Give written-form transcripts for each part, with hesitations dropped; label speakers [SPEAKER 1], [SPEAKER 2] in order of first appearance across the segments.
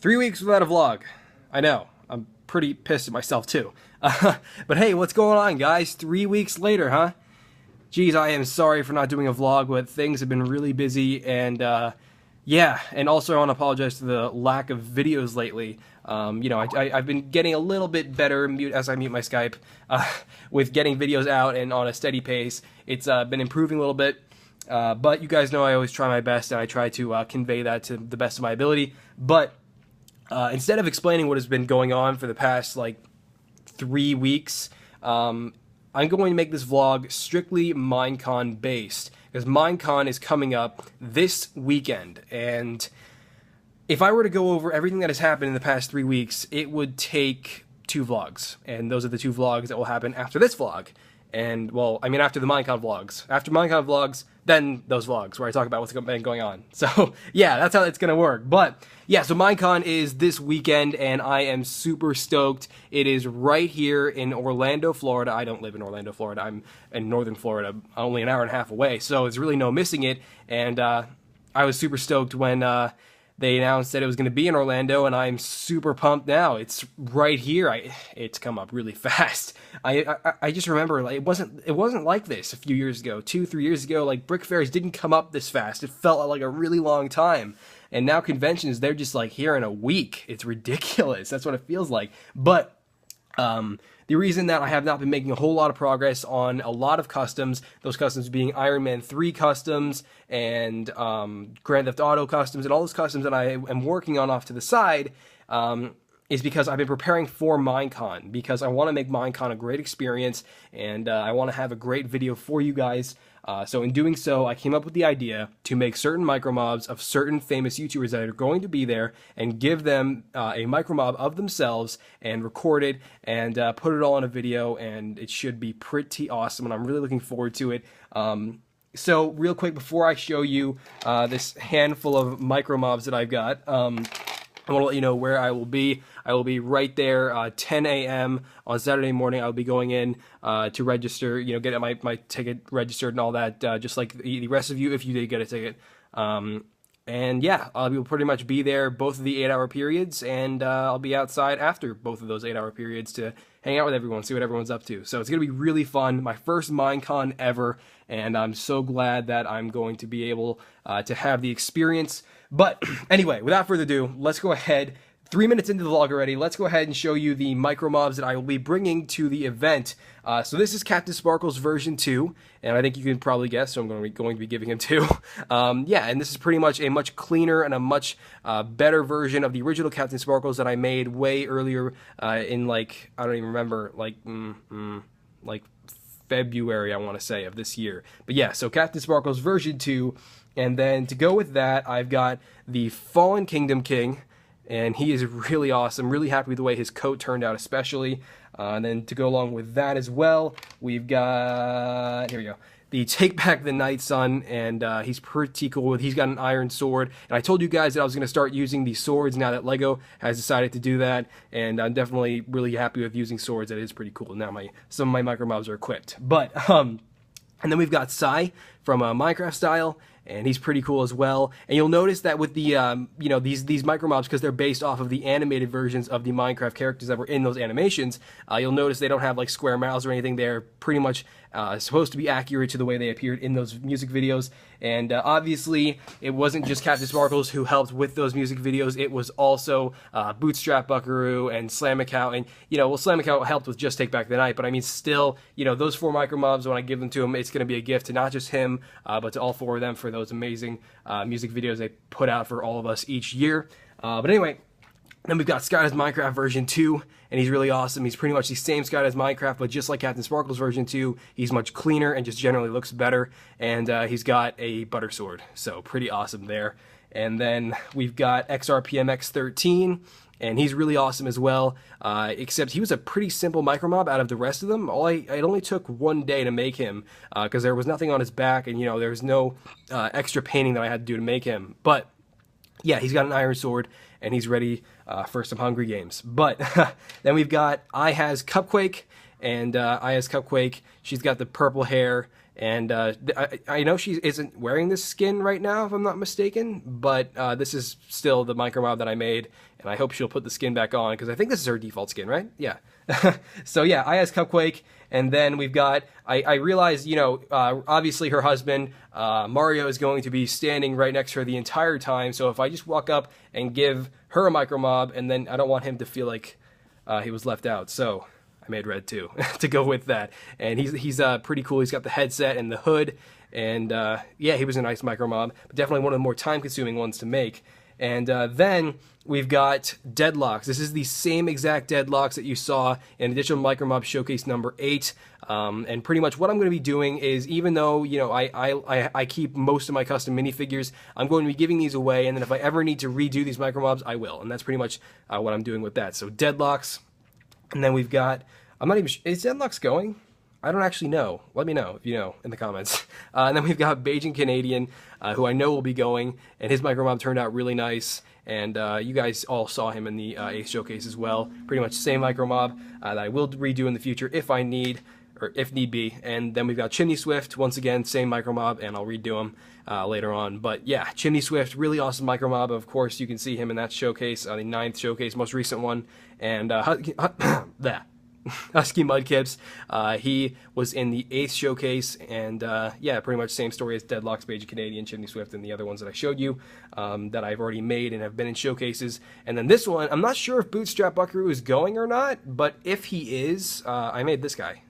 [SPEAKER 1] 3 weeks without a vlog. I know. I'm pretty pissed at myself too. But hey, what's going on, guys? 3 weeks later, huh? Geez, I am sorry for not doing a vlog, but things have been really busy, and yeah, and also I want to apologize for the lack of videos lately. I've been getting a little bit better as I mute my Skype with getting videos out and on a steady pace. It's been improving a little bit, but you guys know I always try my best, and I try to convey that to the best of my ability. But instead of explaining what has been going on for the past, 3 weeks, I'm going to make this vlog strictly Minecon based, because Minecon is coming up this weekend, and if I were to go over everything that has happened in the past 3 weeks, it would take 2 vlogs, and those are the 2 vlogs that will happen after this vlog. And, well, I mean after the Minecon vlogs. After Minecon vlogs, then those vlogs where I talk about what's been going on. So, yeah, that's how it's going to work. But, yeah, so Minecon is this weekend, and I am super stoked. It is right here in Orlando, Florida. I don't live in Orlando, Florida. I'm in northern Florida, only an hour and a half away. So, it's really no missing it. And I was super stoked when they announced that it was going to be in Orlando, and I'm super pumped now. It's right here. It's come up really fast. I just remember, it wasn't like this a few years ago, 2-3 years ago. Like, Brick Fairs didn't come up this fast. It felt like a really long time. And now conventions, they're just here in a week. It's ridiculous. That's what it feels like. But the reason that I have not been making a whole lot of progress on a lot of customs, those customs being Iron Man 3 customs and Grand Theft Auto customs and all those customs that I am working on off to the side, is because I've been preparing for Minecon, because I want to make Minecon a great experience, and I want to have a great video for you guys. So in doing so, I came up with the idea to make certain micromobs of certain famous YouTubers that are going to be there, and give them a micromob of themselves and record it and put it all in a video, and it should be pretty awesome, and I'm really looking forward to it. So real quick, before I show you this handful of micromobs that I've got, I want to let you know where I will be. I will be right there, 10 a.m. on Saturday morning. I'll be going in to register, get my ticket registered and all that, just like the rest of you, if you did get a ticket. And yeah, I will pretty much be there both of the 8-hour periods, and I'll be outside after both of those 8-hour periods to hang out with everyone, see what everyone's up to. So it's going to be really fun. My first Minecon ever, and I'm so glad that I'm going to be able to have the experience. But anyway, without further ado, let's go ahead. 3 minutes into the vlog already, let's go ahead and show you the micromobs that I will be bringing to the event. So this is Captain Sparkle's version 2, and I think you can probably guess, so I'm going to be giving him 2. Yeah, and this is pretty much a much cleaner and a much better version of the original Captain Sparkles that I made way earlier in, I don't even remember, February, I want to say, of this year. But yeah, so Captain Sparkle's version 2, and then to go with that, I've got the Fallen Kingdom King, and he is really awesome. Really happy with the way his coat turned out, especially. And then to go along with that as well, we've got, here we go, the Take Back the Night Sun, and he's pretty cool. He's got an iron sword, and I told you guys that I was going to start using these swords now that LEGO has decided to do that, and I'm definitely really happy with using swords. That is pretty cool. Now some of my micromobs are equipped. But, and then we've got Sai from Minecraft Style, and he's pretty cool as well. And you'll notice that with the, these micromobs, because they're based off of the animated versions of the Minecraft characters that were in those animations, you'll notice they don't have square mouths or anything. They're pretty much supposed to be accurate to the way they appeared in those music videos. And obviously, it wasn't just Captain Sparkles who helped with those music videos. It was also Bootstrap Buckaroo and Slammacow. And, Slammacow helped with Just Take Back the Night. But I mean, still, those 4 micromobs, when I give them to him, it's going to be a gift to not just him, but to all 4 of them for those amazing music videos they put out for all of us each year. But anyway, then we've got Skydive's Minecraft version 2, and he's really awesome. He's pretty much the same Skydive's Minecraft, but just like Captain Sparkle's version 2, he's much cleaner and just generally looks better. And he's got a butter sword, so pretty awesome there. And then we've got XRPMX13, and he's really awesome as well, except he was a pretty simple micromob out of the rest of them. It only took 1 day to make him, because there was nothing on his back, and there was no extra painting that I had to do to make him. But yeah, he's got an iron sword, and he's ready for some Hungry Games. But then we've got I Has Cupquake, and I Has Cupquake, she's got the purple hair, And I know she isn't wearing this skin right now, if I'm not mistaken, but this is still the Micromob that I made, and I hope she'll put the skin back on, because I think this is her default skin, right? Yeah. So yeah, IS Cupquake, and then we've got, I realized, you know, obviously her husband, Mario, is going to be standing right next to her the entire time, so if I just walk up and give her a Micromob, and then I don't want him to feel like he was left out, so I made red too to go with that. And he's pretty cool. He's got the headset and the hood, and yeah, he was a nice Micromob, but definitely one of the more time-consuming ones to make. And then we've got Deadlocks. This is the same exact Deadlocks that you saw in Additional Micromob Showcase number 8. And pretty much what I'm going to be doing is, even though, you know, I keep most of my custom minifigures, I'm going to be giving these away, and then if I ever need to redo these Micromobs, I will. And that's pretty much what I'm doing with that. So Deadlocks, and then we've got, I'm not even sure, is Deadlocks going? I don't actually know. Let me know if you know in the comments. And then we've got Beijing Canadian, who I know will be going, and his Micromob turned out really nice. And you guys all saw him in the Ace Showcase as well. Pretty much the same Micromob that I will redo in the future if I need, or if need be. And then we've got Chimney Swift, once again, same Micromob, and I'll redo him later on. But yeah, Chimney Swift, really awesome Micromob. Of course, you can see him in that showcase, the 9th showcase, most recent one. And that. Husky Mudkips, he was in the 8th showcase, and yeah, pretty much same story as Deadlocks, Beijing Canadian, Chimney Swift, and the other ones that I showed you that I've already made and have been in showcases. And then this one, I'm not sure if Bootstrap Buckaroo is going or not, but if he is, I made this guy.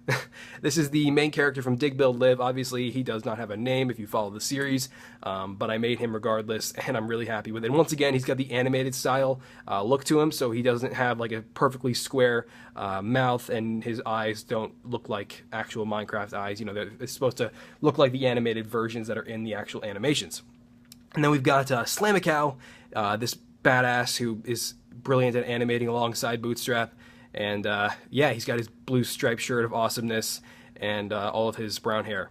[SPEAKER 1] This is the main character from Dig Build Live. Obviously, he does not have a name if you follow the series, but I made him regardless, and I'm really happy with it. And once again, he's got the animated style look to him, so he doesn't have like a perfectly square mouth, and his eyes don't look like actual Minecraft eyes. You know, they're supposed to look like the animated versions that are in the actual animations. And then we've got Slamicow, this badass who is brilliant at animating alongside Bootstrap. And yeah, he's got his blue striped shirt of awesomeness and all of his brown hair.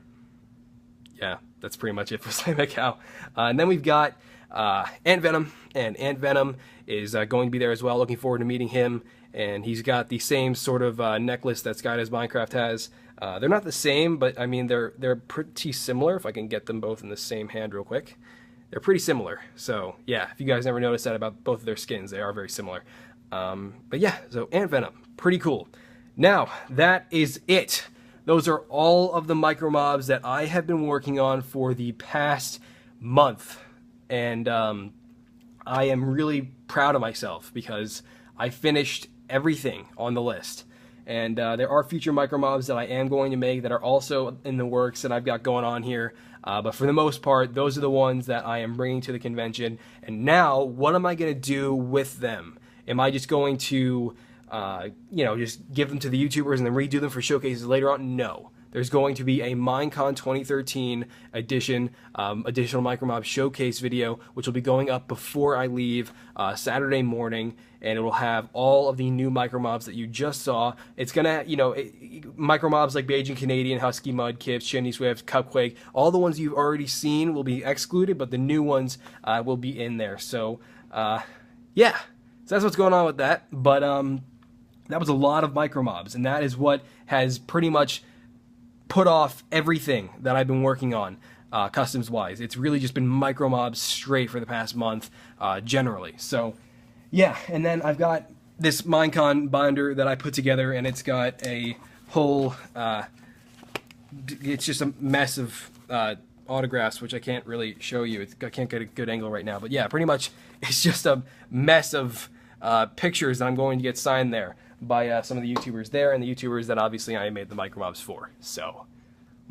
[SPEAKER 1] Yeah, that's pretty much it for Slamicow. And then we've got Ant Venom, and Ant Venom is going to be there as well. Looking forward to meeting him. And he's got the same sort of necklace that Skydive Minecraft has. They're not the same, but I mean they're pretty similar. If I can get them both in the same hand real quick, they're pretty similar. So yeah, if you guys never noticed that about both of their skins, they are very similar. But yeah, so Ant Venom, pretty cool. Now that is it. Those are all of the Micromobs that I have been working on for the past month, and I am really proud of myself because I finished everything on the list. And there are future Micromobs that I am going to make that are also in the works that I've got going on here. But for the most part, those are the ones that I am bringing to the convention. And now, what am I going to do with them? Am I just going to, you know, just give them to the YouTubers and then redo them for showcases later on? No. There's going to be a Minecon 2013 edition, additional Micromob showcase video, which will be going up before I leave Saturday morning, and it will have all of the new Micromobs that you just saw. It's gonna, you know, Micromobs like Beijing Canadian, Husky Mudkips, Chimney Swift, Cupquake, all the ones you've already seen will be excluded, but the new ones will be in there. So, yeah, so that's what's going on with that. But that was a lot of Micromobs, and that is what has pretty much put off everything that I've been working on customs-wise. It's really just been Micromobs straight for the past month, generally. So, yeah, and then I've got this Minecon binder that I put together, and it's got a whole, it's just a mess of autographs, which I can't really show you. I can't get a good angle right now, but yeah, pretty much it's just a mess of pictures that I'm going to get signed there by some of the YouTubers there, and the YouTubers that obviously I made the Micromobs for. So,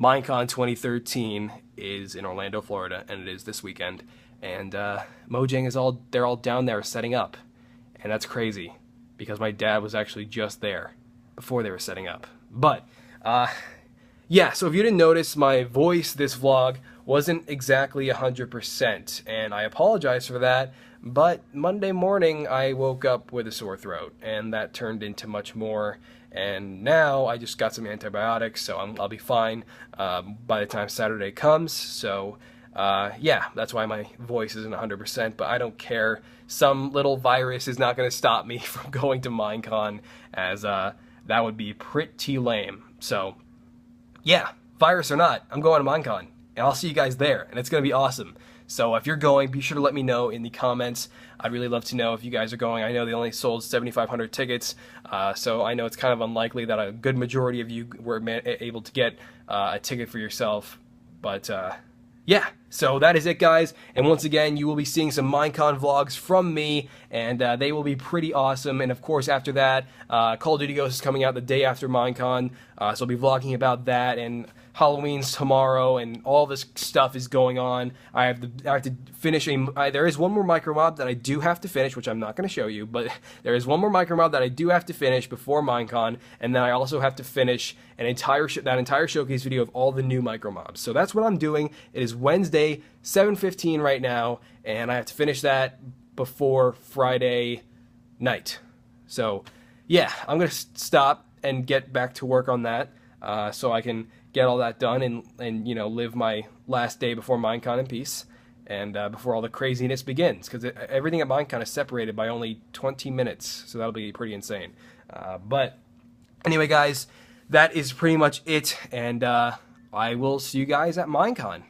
[SPEAKER 1] Minecon 2013 is in Orlando, Florida, and it is this weekend. And Mojang is they're all down there setting up. And that's crazy, because my dad was actually just there before they were setting up. But, yeah, so if you didn't notice, my voice this vlog wasn't exactly 100%, and I apologize for that. But Monday morning, I woke up with a sore throat, and that turned into much more. And now I just got some antibiotics, so I'll be fine by the time Saturday comes. So, yeah, that's why my voice isn't 100%, but I don't care. Some little virus is not going to stop me from going to Minecon, as that would be pretty lame. So, yeah, virus or not, I'm going to Minecon, and I'll see you guys there, and it's going to be awesome. So if you're going, be sure to let me know in the comments. I'd really love to know if you guys are going. I know they only sold 7,500 tickets, so I know it's kind of unlikely that a good majority of you were able to get a ticket for yourself. But yeah, so that is it, guys. And once again, you will be seeing some Minecon vlogs from me, and they will be pretty awesome. And of course, after that, Call of Duty Ghosts is coming out the day after Minecon, so I'll be vlogging about that, and Halloween's tomorrow, and all this stuff is going on. I have to finish there is one more Micromob that I do have to finish, which I'm not going to show you, but there is one more Micromob that I do have to finish before Minecon, and then I also have to finish that entire showcase video of all the new Micromobs. So that's what I'm doing. It is Wednesday, 7:15 right now, and I have to finish that before Friday night. So yeah, I'm going to stop and get back to work on that, so I can get all that done and you know, live my last day before Minecon in peace, and before all the craziness begins, because everything at Minecon is separated by only 20 minutes, so that'll be pretty insane. But anyway, guys, that is pretty much it, and I will see you guys at Minecon.